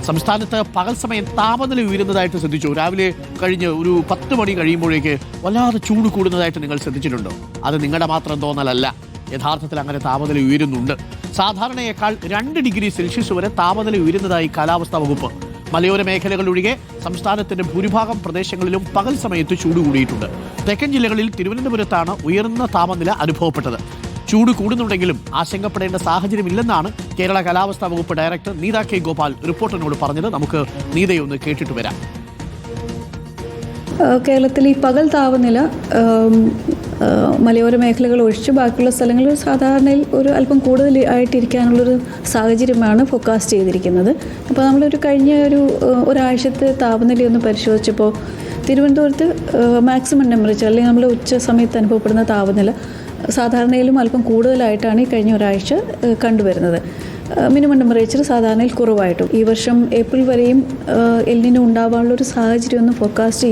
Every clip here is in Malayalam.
സംസ്ഥാനത്ത് പകൽ സമയം താപനില ഉയരുന്നതായിട്ട് ശ്രദ്ധിച്ചു. രാവിലെ കഴിഞ്ഞ് ഒരു 10 മണി കഴിയുമ്പോഴേക്ക് വല്ലാതെ ചൂട് കൂടുന്നതായിട്ട് നിങ്ങൾ ശ്രദ്ധിച്ചിട്ടുണ്ടോ? അത് നിങ്ങളുടെ മാത്രം തോന്നലല്ല, യഥാർത്ഥത്തിൽ അങ്ങനെ താപനില ഉയരുന്നുണ്ട്. സാധാരണയേക്കാൾ 2 ഡിഗ്രി സെൽഷ്യസ് വരെ താപനില ഉയരുന്നതായി കാലാവസ്ഥാ വകുപ്പ്. മലയോര മേഖലകൾ ഒഴികെ സംസ്ഥാനത്തിന്റെ ഭൂരിഭാഗം പ്രദേശങ്ങളിലും പകൽ സമയത്ത് ചൂട് കൂടിയിട്ടുണ്ട്. തെക്കൻ ജില്ലകളിൽ തിരുവനന്തപുരത്താണ് ഉയർന്ന താപനില അനുഭവപ്പെട്ടത്. ചൂട് കൂടുന്നുണ്ടെങ്കിലും ആശങ്കപ്പെടേണ്ട സാഹചര്യമില്ലെന്നാണ് കേരള കാലാവസ്ഥാ വകുപ്പ് ഡയറക്ടർ നീത കെ ഗോപാൽ റിപ്പോർട്ടറിനോട് പറഞ്ഞത്. നമുക്ക് നീതയൊന്ന് കേട്ടിട്ട് വരാം. കേരളത്തിൽ ഈ പകൽ താപനില മലയോര മേഖലകൾ ഒഴിച്ച് ബാക്കിയുള്ള സ്ഥലങ്ങളിൽ സാധാരണയിൽ ഒരു അല്പം കൂടുതൽ ആയിട്ടിരിക്കാനുള്ളൊരു സാഹചര്യമാണ് ഫോക്കാസ്റ്റ് ചെയ്തിരിക്കുന്നത്. അപ്പോൾ നമ്മളൊരു കഴിഞ്ഞ ഒരാഴ്ചത്തെ താപനിലയൊന്ന് പരിശോധിച്ചപ്പോൾ തിരുവനന്തപുരത്ത് മാക്സിമം ടെമ്പറേച്ചർ അല്ലെങ്കിൽ നമ്മൾ ഉച്ച സമയത്ത് അനുഭവപ്പെടുന്ന താപനില സാധാരണയിലും അല്പം കൂടുതലായിട്ടാണ് ഈ കഴിഞ്ഞ ഒരാഴ്ച കണ്ടുവരുന്നത്. മിനിമം ടെമ്പറേച്ചർ സാധാരണയിൽ കുറവായിട്ടും ഈ വർഷം ഏപ്രിൽ വരെയും എൽനിനോ ഉണ്ടാവാനുള്ളൊരു സാഹചര്യമൊന്നും ഫോക്കാസ്റ്റ്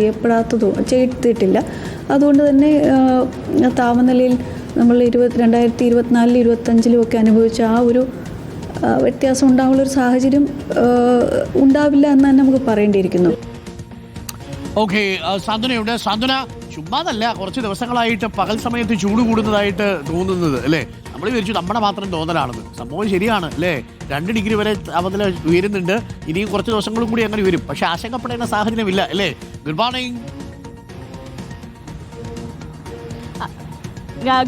ചെയ്തിട്ടില്ല. അതുകൊണ്ട് തന്നെ താപനിലയിൽ നമ്മൾ 2024 25 ഒക്കെ അനുഭവിച്ച ആ ഒരു വ്യത്യാസം ഉണ്ടാവാനുള്ളൊരു സാഹചര്യം ഉണ്ടാവില്ല എന്ന് തന്നെ നമുക്ക് പറയേണ്ടിയിരിക്കുന്നു. ഓക്കെ, സാന്ത്വനയുണ്ട്. സാന്ത്വന, ചുമ്മാതല്ല കുറച്ച് ദിവസങ്ങളായിട്ട് പകൽ സമയത്ത് ചൂട് കൂടുന്നതായിട്ട് തോന്നുന്നത് അല്ലേ? നമ്മൾ വിചാരിച്ചു നമ്മുടെ മാത്രം തോന്നലാണെന്ന്. സംഭവം ശരിയാണ് അല്ലേ? 2 ഡിഗ്രി വരെ താപനില ഉയരുന്നുണ്ട്. ഇനിയും കുറച്ച് ദിവസങ്ങളും കൂടി അങ്ങനെ വരും. പക്ഷെ ആശങ്കപ്പെടേണ്ട സാഹചര്യമില്ല അല്ലേ? Good morning.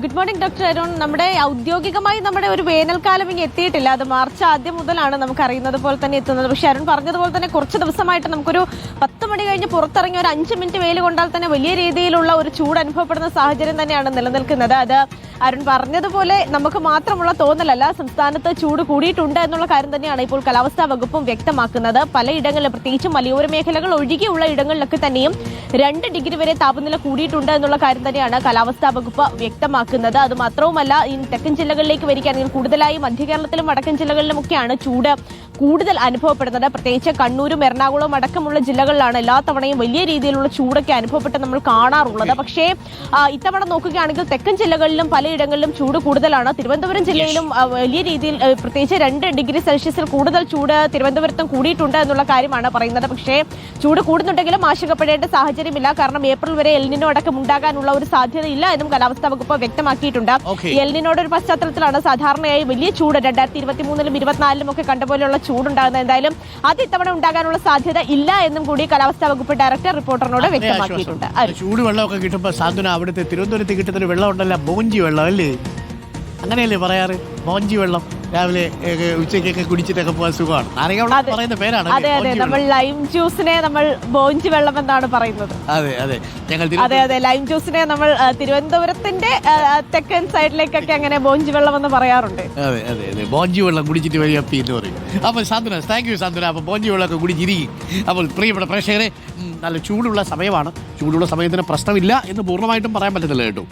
Good morning doctor Arun. നമ്മുടെ ഔദ്യോഗികമായി നമ്മുടെ ഒരു വേനൽക്കാലം ഇനി എത്തിയിട്ടില്ല. അത് മാർച്ച് ആദ്യം മുതലാണ് നമുക്ക് അറിയുന്നത് പോലെ തന്നെ എത്തുന്നത്. പക്ഷെ അരുൺ പറഞ്ഞതുപോലെ തന്നെ കുറച്ച് ദിവസമായിട്ട് നമുക്കൊരു 10 മണി കഴിഞ്ഞ് പുറത്തിറങ്ങി ഒരു 5 മിനിറ്റ് വെയിൽ കൊണ്ടാൽ തന്നെ വലിയ രീതിയിലുള്ള ഒരു ചൂട് അനുഭവപ്പെടുന്ന സാഹചര്യം തന്നെയാണ് നിലനിൽക്കുന്നത്. അത് അരുൺ പറഞ്ഞതുപോലെ നമുക്ക് മാത്രമുള്ള തോന്നലല്ല, സംസ്ഥാനത്ത് ചൂട് കൂടിയിട്ടുണ്ട് എന്നുള്ള കാര്യം തന്നെയാണ് ഇപ്പോൾ കാലാവസ്ഥാ വകുപ്പും വ്യക്തമാക്കുന്നത്. പലയിടങ്ങളിലും പ്രത്യേകിച്ചും മലയോര മേഖലകൾ ഒഴികെയുള്ള ഇടങ്ങളിലൊക്കെ തന്നെയും 2 ഡിഗ്രി വരെ താപനില കൂടിയിട്ടുണ്ട് എന്നുള്ള കാര്യം തന്നെയാണ് കാലാവസ്ഥാ വകുപ്പ് വ്യക്തമാക്കുന്നത്. അത് മാത്രവുമല്ല, ഈ തെക്കൻ ജില്ലകളിലേക്ക് വരികയാണെങ്കിൽ കൂടുതലായി മധ്യകേരളത്തിലും വടക്കൻ ജില്ലകളിലുമൊക്കെയാണ് ചൂട് കൂടുതൽ അനുഭവപ്പെടുന്നത്. പ്രത്യേകിച്ച് കണ്ണൂരും എറണാകുളവും അടക്കമുള്ള ജില്ലകളിലാണ് എല്ലാ തവണയും വലിയ രീതിയിലുള്ള ചൂടൊക്കെ അനുഭവപ്പെട്ട് നമ്മൾ കാണാറുള്ളത്. പക്ഷേ ഇത്തവണ നോക്കുകയാണെങ്കിൽ തെക്കൻ ജില്ലകളിലും പലയിടങ്ങളിലും ചൂട് കൂടുതലാണ്. തിരുവനന്തപുരം ജില്ലയിലും വലിയ രീതിയിൽ പ്രത്യേകിച്ച് 2 ഡിഗ്രി സെൽഷ്യസിൽ കൂടുതൽ ചൂട് തിരുവനന്തപുരത്തും കൂടിയിട്ടുണ്ട് എന്നുള്ള കാര്യമാണ് പറയുന്നത്. പക്ഷേ ചൂട് കൂടുന്നുണ്ടെങ്കിലും ആശങ്കപ്പെടേണ്ട സാഹചര്യമില്ല. കാരണം ഏപ്രിൽ വരെ എൽനിനോ അടക്കം ഉണ്ടാകാനുള്ള ഒരു സാധ്യതയില്ല എന്നും കാലാവസ്ഥാ വകുപ്പ് വ്യക്തമാക്കിയിട്ടുണ്ട്. എൽനിനോയുടെ ഒരു പശ്ചാത്തലത്തിലാണ് സാധാരണയായി വലിയ ചൂട് 2023-ലും 24-ലും ഒക്കെ കണ്ടപോലെയുള്ള ചൂടുണ്ടാകുന്നത്. എന്തായാലും അത് ഇത്തവണ ഉണ്ടാകാനുള്ള സാധ്യത ഇല്ല എന്നും കൂടി കാലാവസ്ഥാ വകുപ്പ് ഡയറക്ടർ റിപ്പോർട്ടറിനോട് വ്യക്തമാക്കിയിട്ടുണ്ട്. ചൂടുവെള്ളമൊക്കെ കിട്ടുമ്പോൾ സാന്ത്വന, അവിടുത്തെ തിരുവനന്തപുരത്ത് കിട്ടുന്നൊരു വെള്ളം ഉണ്ടല്ലോ, ബോഞ്ചി വെള്ളം അല്ലേ? അങ്ങനെയല്ലേ പറയാറ്? ബോഞ്ചി വെള്ളം രാവിലെ ഉച്ചയ്ക്കൊക്കെ കുടിച്ചിട്ടൊക്കെ പോകാൻ സുഖമാണ്. പറയുന്ന പേരാണ്. അതെ അതെ, നമ്മൾ ലൈം ജ്യൂസിനെ നമ്മൾ ബോഞ്ചി വെള്ളം എന്നാണ് പറയുന്നത്. അതെ അതെ, അതെ അതെ, ലൈം ജ്യൂസിനെ നമ്മൾ തിരുവനന്തപുരത്തിന്റെ തെക്കൻ സൈഡിലേക്കൊക്കെ അങ്ങനെ ബോഞ്ചി വെള്ളം എന്ന് പറയാറുണ്ട്. അതെ അതെ അതെ, ബോഞ്ചി വെള്ളം കുടിച്ചിട്ട് വലിയ അപ്പി എന്ന് പറയും. അപ്പോൾ സാന്ത്വന, താങ്ക് യു സാന്ത്വന. അപ്പോൾ ബോഞ്ചി വെള്ളമൊക്കെ കുടിച്ചിരിക്കും. അപ്പോൾ പ്രിയപ്പെട്ട പ്രേക്ഷകരെ, നല്ല ചൂടുള്ള സമയമാണ്. ചൂടുള്ള സമയത്തിന് പ്രശ്നമില്ല എന്ന് പൂർണ്ണമായിട്ടും പറയാൻ പറ്റത്തില്ല കേട്ടോ.